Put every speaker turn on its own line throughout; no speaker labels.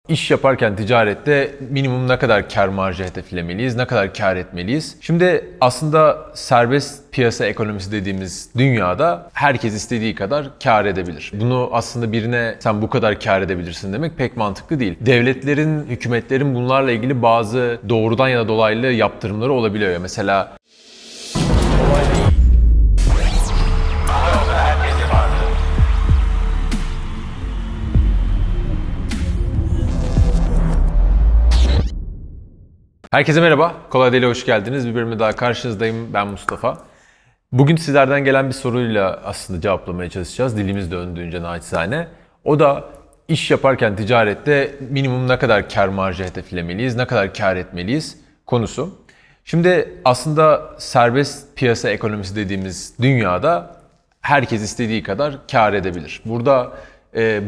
İş yaparken ticarette minimum ne kadar kar marjı hedeflemeliyiz, ne kadar kar etmeliyiz? Şimdi aslında serbest piyasa ekonomisi dediğimiz dünyada herkes istediği kadar kar edebilir. Bunu aslında birine sen bu kadar kar edebilirsin demek pek mantıklı değil. Devletlerin, hükümetlerin bunlarla ilgili bazı doğrudan ya da dolaylı yaptırımları olabiliyor. Mesela herkese merhaba, Kolay Değil'e hoş geldiniz. Bir bölümde daha karşınızdayım. Ben Mustafa. Bugün sizlerden gelen bir soruyla aslında cevaplamaya çalışacağız. Dilimiz döndüğünce naçizane. O da iş yaparken ticarette minimum ne kadar kar marjı hedeflemeliyiz, ne kadar kar etmeliyiz konusu. Şimdi aslında serbest piyasa ekonomisi dediğimiz dünyada herkes istediği kadar kar edebilir. Burada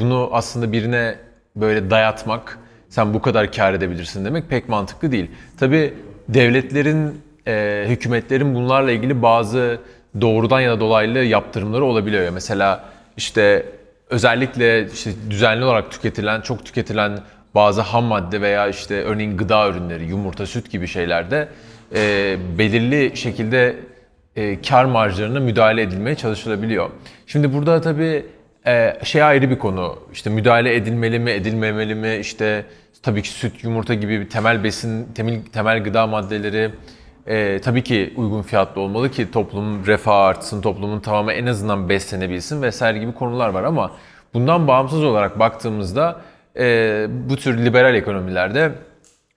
bunu aslında birine böyle dayatmak, sen bu kadar kar edebilirsin demek pek mantıklı değil. Tabii devletlerin, hükümetlerin bunlarla ilgili bazı doğrudan ya da dolaylı yaptırımları olabiliyor. Mesela işte özellikle düzenli olarak çok tüketilen bazı ham madde veya işte örneğin gıda ürünleri, yumurta, süt gibi şeylerde belirli şekilde kar marjlarına müdahale edilmeye çalışılabiliyor. Şimdi burada tabii ayrı bir konu. İşte müdahale edilmeli mi, edilmemeli mi? İşte tabii ki süt, yumurta gibi bir temel besin, temel gıda maddeleri tabii ki uygun fiyatlı olmalı ki toplumun refahı artsın, toplumun tamamı en azından beslenebilsin vesaire gibi konular var ama bundan bağımsız olarak baktığımızda bu tür liberal ekonomilerde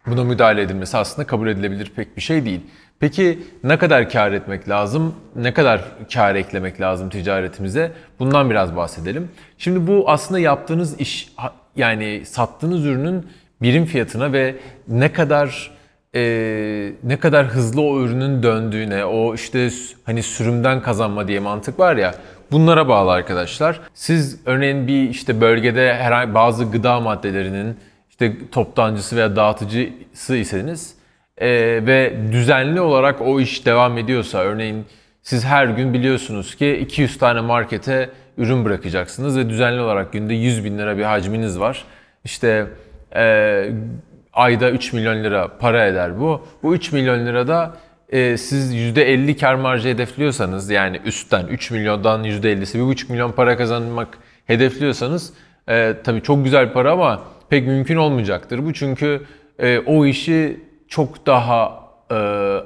buna müdahale edilmesi aslında kabul edilebilir pek bir şey değil. Peki ne kadar kar etmek lazım? Ne kadar kar eklemek lazım ticaretimize? Bundan biraz bahsedelim. Şimdi bu aslında yaptığınız iş, yani sattığınız ürünün birim fiyatına ve ne kadar hızlı o ürünün döndüğüne, o işte hani sürümden kazanma diye mantık var ya, bunlara bağlı arkadaşlar. Siz örneğin bir işte bölgede herhangi bazı gıda maddelerinin işte toptancısı veya dağıtıcısı iseniz ve düzenli olarak o iş devam ediyorsa, örneğin siz her gün biliyorsunuz ki 200 tane markete ürün bırakacaksınız ve düzenli olarak günde 100 bin lira bir hacminiz var. İşte ayda 3 milyon lira para eder bu. Bu 3 milyon lirada siz %50 kar marjı hedefliyorsanız, yani üstten 3 milyondan %50'si 1,5 milyon para kazanmak hedefliyorsanız tabii çok güzel para ama pek mümkün olmayacaktır bu. Çünkü o işi çok daha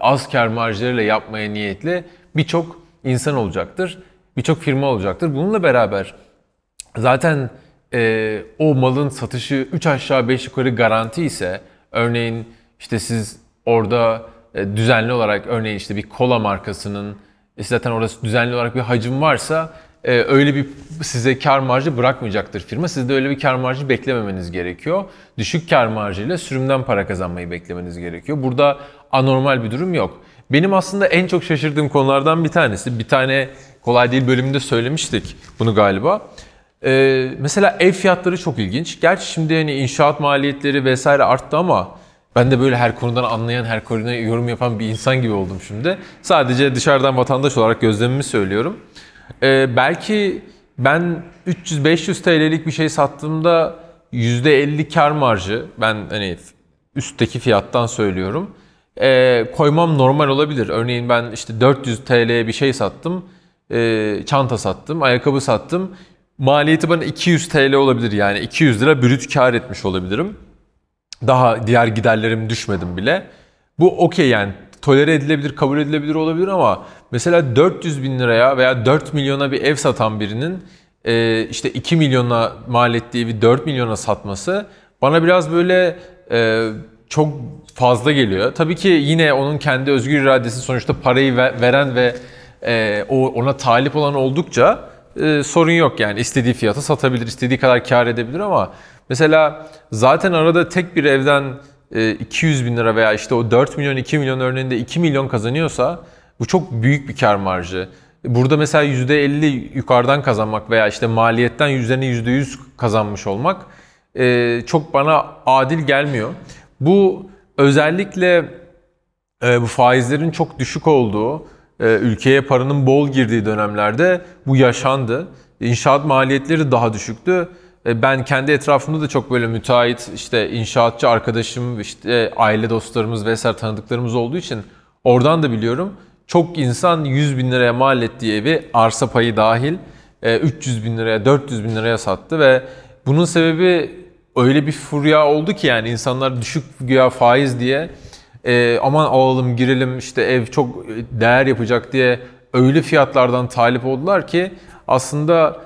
az kar marjlarıyla yapmaya niyetli birçok insan olacaktır. Birçok firma olacaktır. Bununla beraber zaten o malın satışı 3 aşağı 5 yukarı garanti ise, örneğin işte siz orada düzenli olarak, örneğin işte bir kola markasının zaten orası düzenli olarak bir hacim varsa öyle bir size kar marjı bırakmayacaktır firma. Siz de öyle bir kar marjı beklememeniz gerekiyor. Düşük kar marjıyla sürümden para kazanmayı beklemeniz gerekiyor. Burada anormal bir durum yok. Benim aslında en çok şaşırdığım konulardan bir tanesi, bir tane Kolay Değil bölümünde söylemiştik bunu galiba. Mesela ev fiyatları çok ilginç. Gerçi şimdi hani inşaat maliyetleri vesaire arttı ama ben de böyle her konudan anlayan, her konuda yorum yapan bir insan gibi oldum şimdi. Sadece dışarıdan vatandaş olarak gözlemimi söylüyorum. Belki ben 300-500 TL'lik bir şey sattığımda %50 kar marjı, ben hani üstteki fiyattan söylüyorum, koymam normal olabilir. Örneğin ben işte 400 TL'ye bir şey sattım, çanta sattım, ayakkabı sattım. Maliyeti bana 200 TL olabilir, yani 200 lira brüt kar etmiş olabilirim. Daha diğer giderlerim düşmedim bile. Bu okey, yani tolere edilebilir, kabul edilebilir olabilir ama mesela 400 bin liraya veya 4 milyona bir ev satan birinin işte 2 milyona mal ettiği evi 4 milyona satması bana biraz böyle çok fazla geliyor. Tabii ki yine onun kendi özgür iradesi, sonuçta parayı veren ve ona talip olan oldukça sorun yok, yani istediği fiyata satabilir, istediği kadar kar edebilir ama mesela zaten arada tek bir evden 200 bin lira veya işte o 4 milyon 2 milyon örneğinde 2 milyon kazanıyorsa bu çok büyük bir kar marjı. Burada mesela %50 yukarıdan kazanmak veya işte maliyetten üzerine %100 kazanmış olmak çok bana adil gelmiyor. Bu özellikle bu faizlerin çok düşük olduğu, ülkeye paranın bol girdiği dönemlerde bu yaşandı. İnşaat maliyetleri daha düşüktü Ben kendi etrafımda da çok böyle müteahhit, işte inşaatçı arkadaşım, işte aile dostlarımız vesaire tanıdıklarımız olduğu için oradan da biliyorum. Çok insan 100 bin liraya mal ettiği evi arsa payı dahil 300 bin liraya, 400 bin liraya sattı ve bunun sebebi öyle bir furya oldu ki yani insanlar düşük güya faiz diye aman alalım girelim işte ev çok değer yapacak diye öyle fiyatlardan talip oldular ki aslında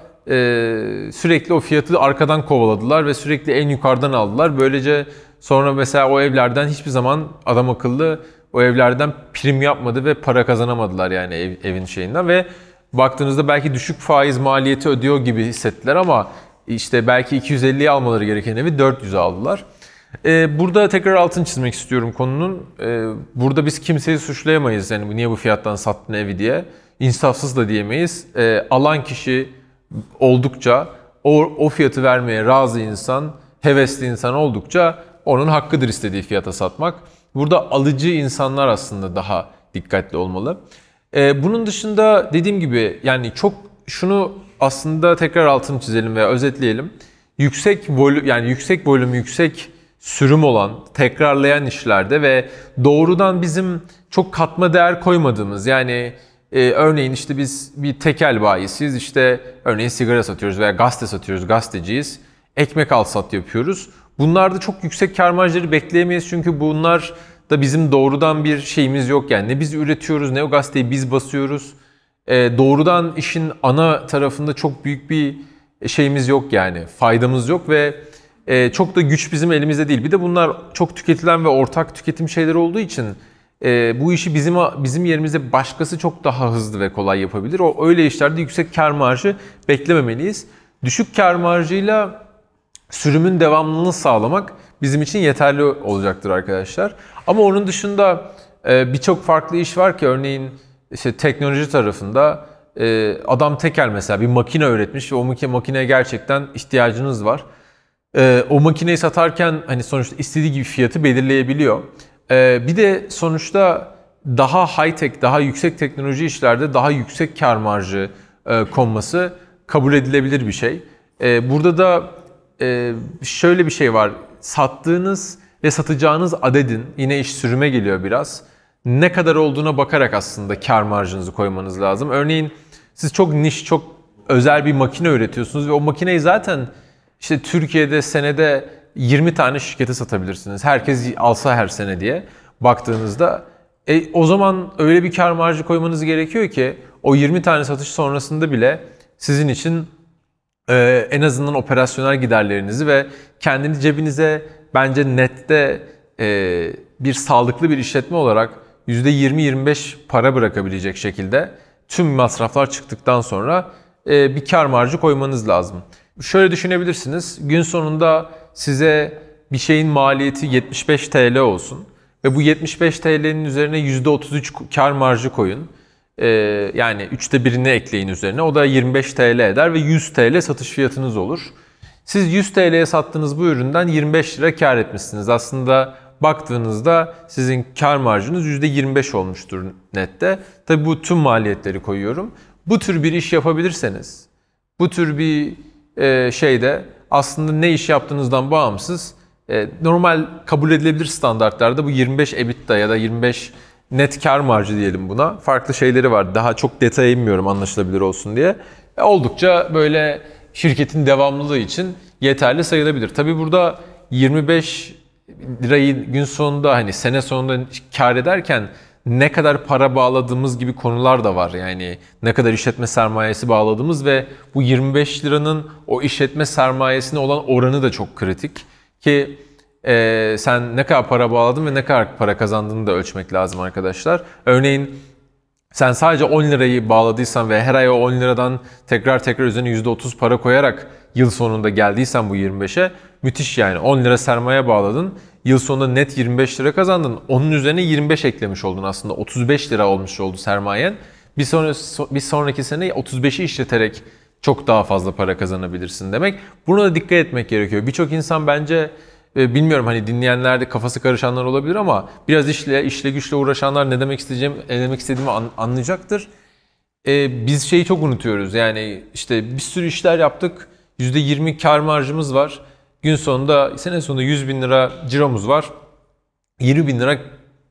sürekli o fiyatı arkadan kovaladılar ve sürekli en yukarıdan aldılar. Böylece sonra mesela o evlerden hiçbir zaman adam akıllı o evlerden prim yapmadı ve para kazanamadılar yani evin şeyinden ve baktığınızda belki düşük faiz maliyeti ödüyor gibi hissettiler ama işte belki 250'ye almaları gereken evi 400'e aldılar. Burada tekrar altını çizmek istiyorum konunun. Burada biz kimseyi suçlayamayız yani niye bu fiyattan sattın evi diye. İnsafsız da diyemeyiz. Alan kişi oldukça o fiyatı vermeye razı insan, hevesli insan oldukça onun hakkıdır istediği fiyata satmak. Burada alıcı insanlar aslında daha dikkatli olmalı. Bunun dışında dediğim gibi yani çok şunu aslında tekrar altını çizelim veya özetleyelim. Yüksek volüm, yüksek sürüm olan, tekrarlayan işlerde ve doğrudan bizim çok katma değer koymadığımız yani örneğin işte biz bir tekel bayisiyiz işte örneğin sigara satıyoruz veya gazete satıyoruz, gazeteciyiz. Ekmek al sat yapıyoruz. Bunlarda çok yüksek kâr marjları bekleyemeyiz çünkü bunlar da bizim doğrudan bir şeyimiz yok yani. Ne biz üretiyoruz ne o gazeteyi biz basıyoruz. Doğrudan işin ana tarafında çok büyük bir şeyimiz yok yani faydamız yok ve çok da güç bizim elimizde değil. Bir de bunlar çok tüketilen ve ortak tüketim şeyleri olduğu için bu işi bizim yerimizde başkası çok daha hızlı ve kolay yapabilir. Öyle işlerde yüksek kâr marjı beklememeliyiz. Düşük kâr marjıyla sürümün devamlılığını sağlamak bizim için yeterli olacaktır arkadaşlar. Ama onun dışında birçok farklı iş var ki örneğin işte teknoloji tarafında adam tekel mesela bir makine üretmiş ve o makineye gerçekten ihtiyacınız var. O makineyi satarken hani sonuçta istediği gibi fiyatı belirleyebiliyor. Bir de sonuçta daha high tech, daha yüksek teknoloji işlerde daha yüksek kâr marjı konması kabul edilebilir bir şey. Burada da şöyle bir şey var. Sattığınız ve satacağınız adedin yine iş sürüme geliyor biraz. Ne kadar olduğuna bakarak aslında kâr marjınızı koymanız lazım. Örneğin siz çok niş, çok özel bir makine üretiyorsunuz ve o makineyi zaten işte Türkiye'de senede 20 tane şirkete satabilirsiniz. Herkes alsa her sene diye baktığınızda o zaman öyle bir kâr marjı koymanız gerekiyor ki o 20 tane satış sonrasında bile sizin için en azından operasyonel giderlerinizi ve kendi cebinize bence nette bir sağlıklı bir işletme olarak %20-25 para bırakabilecek şekilde tüm masraflar çıktıktan sonra bir kâr marjı koymanız lazım. Şöyle düşünebilirsiniz. Gün sonunda size bir şeyin maliyeti 75 TL olsun ve bu 75 TL'nin üzerine %33 kâr marjı koyun. Yani 1/3'ünü ekleyin üzerine. O da 25 TL eder ve 100 TL satış fiyatınız olur. Siz 100 TL'ye sattığınız bu üründen 25 lira kâr etmişsiniz. Aslında baktığınızda sizin kâr marjınız %25 olmuştur nette. Tabii bu tüm maliyetleri koyuyorum. Bu tür bir iş yapabilirseniz, bu tür bir şeyde aslında ne iş yaptığınızdan bağımsız normal kabul edilebilir standartlarda bu 25 EBITDA ya da 25 net kâr marjı diyelim buna. Farklı şeyleri var. Daha çok detaya inmiyorum anlaşılabilir olsun diye. Oldukça böyle şirketin devamlılığı için yeterli sayılabilir. Tabii burada 25 lirayı gün sonunda hani sene sonunda kâr ederken ne kadar para bağladığımız gibi konular da var. Yani ne kadar işletme sermayesi bağladığımız ve bu 25 liranın o işletme sermayesine olan oranı da çok kritik. Ki sen ne kadar para bağladın ve ne kadar para kazandığını da ölçmek lazım arkadaşlar. Örneğin sen sadece 10 lirayı bağladıysan ve her ay o 10 liradan tekrar üzerine %30 para koyarak yıl sonunda geldiysen bu 25'e müthiş yani. 10 lira sermaye bağladın. Yıl sonunda net 25 lira kazandın. Onun üzerine 25 eklemiş oldun aslında. 35 lira olmuş oldu sermayen. Bir sonraki sene 35'i işleterek çok daha fazla para kazanabilirsin demek. Buna da dikkat etmek gerekiyor. Birçok insan bence bilmiyorum hani dinleyenlerde kafası karışanlar olabilir ama biraz işle güçle uğraşanlar ne demek istediğimi anlayacaktır. Biz şeyi çok unutuyoruz. Yani işte bir sürü işler yaptık. %20 kar marjımız var. Gün sonunda, sene sonunda 100 bin lira ciromuz var. 20 bin lira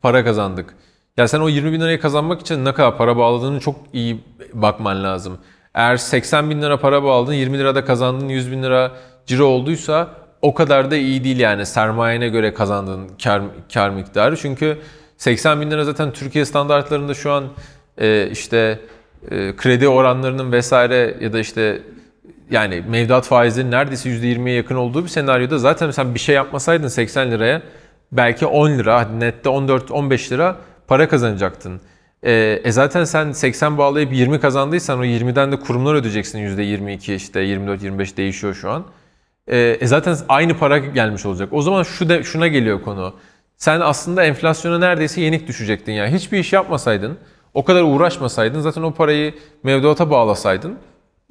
para kazandık. Ya sen o 20 bin lirayı kazanmak için ne kadar para bağladığını çok iyi bakman lazım. Eğer 80 bin lira para bağladın, 20 lirada kazandığın 100 bin lira ciro olduysa o kadar da iyi değil yani sermayene göre kazandığın kar miktarı. Çünkü 80 bin lira zaten Türkiye standartlarında şu an kredi oranlarının vesaire ya da işte yani mevduat faizinin neredeyse %20'ye yakın olduğu bir senaryoda zaten sen bir şey yapmasaydın 80 liraya belki 10 lira, nette 14-15 lira para kazanacaktın. Zaten sen 80 bağlayıp 20 kazandıysan o 20'den de kurumlar ödeyeceksin %22 işte 24-25 değişiyor şu an. Zaten aynı para gelmiş olacak. O zaman şuna geliyor konu. Sen aslında enflasyona neredeyse yenik düşecektin yani. Hiçbir iş yapmasaydın, o kadar uğraşmasaydın, zaten o parayı mevduata bağlasaydın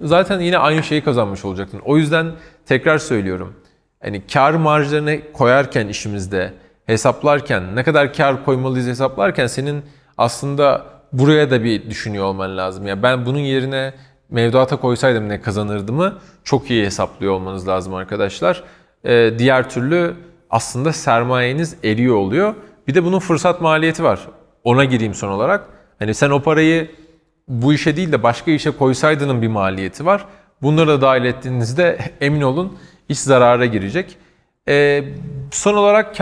zaten yine aynı şeyi kazanmış olacaktın. O yüzden tekrar söylüyorum. Hani kar marjlarını koyarken işimizde, hesaplarken, ne kadar kar koymalıyız hesaplarken senin aslında buraya da bir düşünüyor olman lazım. Yani ben bunun yerine mevduata koysaydım ne kazanırdımı çok iyi hesaplıyor olmanız lazım arkadaşlar. Diğer türlü aslında sermayeniz eriyor oluyor. Bir de bunun fırsat maliyeti var. Ona gireyim son olarak. Hani sen o parayı bu işe değil de başka işe koysaydının bir maliyeti var. Bunları da dahil ettiğinizde emin olun iş zarara girecek. Son olarak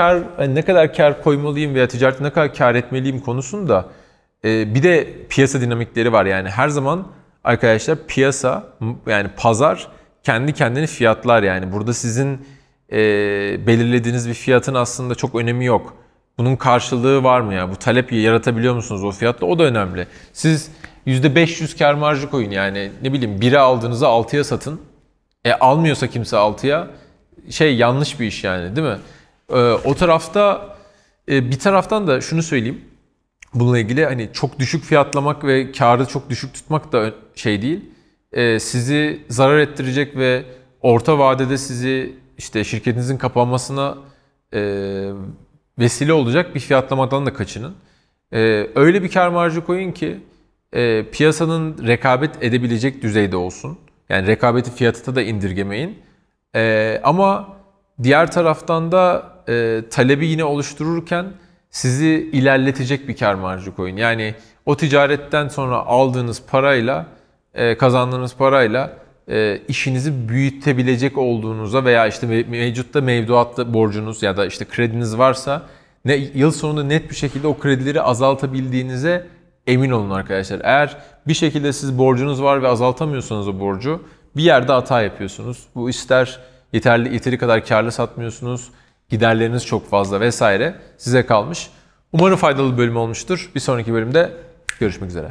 ne kadar kar koymalıyım veya ticarette ne kadar kar etmeliyim konusunda bir de piyasa dinamikleri var. Yani her zaman arkadaşlar piyasa yani pazar kendi kendini fiyatlar yani. Burada sizin belirlediğiniz bir fiyatın aslında çok önemi yok. Bunun karşılığı var mı ya? Bu talep yaratabiliyor musunuz o fiyatla? O da önemli. Siz %500 kar marjı koyun yani ne bileyim 1'e aldığınızı 6'ya satın. Almıyorsa kimse 6'ya yanlış bir iş yani değil mi? O tarafta bir taraftan da şunu söyleyeyim. Bununla ilgili hani çok düşük fiyatlamak ve karı çok düşük tutmak da değil. Sizi zarar ettirecek ve orta vadede sizi işte şirketinizin kapanmasına vesile olacak bir fiyatlamadan da kaçının. Öyle bir kar marjı koyun ki piyasanın rekabet edebilecek düzeyde olsun. Yani rekabeti fiyatı da indirgemeyin. Ama diğer taraftan da talebi yine oluştururken sizi ilerletecek bir kar marjı koyun. Yani o ticaretten sonra aldığınız parayla, kazandığınız parayla işinizi büyütebilecek olduğunuza veya işte mevcutta mevduatlı borcunuz ya da işte krediniz varsa yıl sonunda net bir şekilde o kredileri azaltabildiğinize emin olun arkadaşlar. Eğer bir şekilde siz borcunuz var ve azaltamıyorsanız o borcu bir yerde hata yapıyorsunuz. Bu ister yeteri kadar karlı satmıyorsunuz, giderleriniz çok fazla vesaire size kalmış. Umarım faydalı bir bölüm olmuştur. Bir sonraki bölümde görüşmek üzere.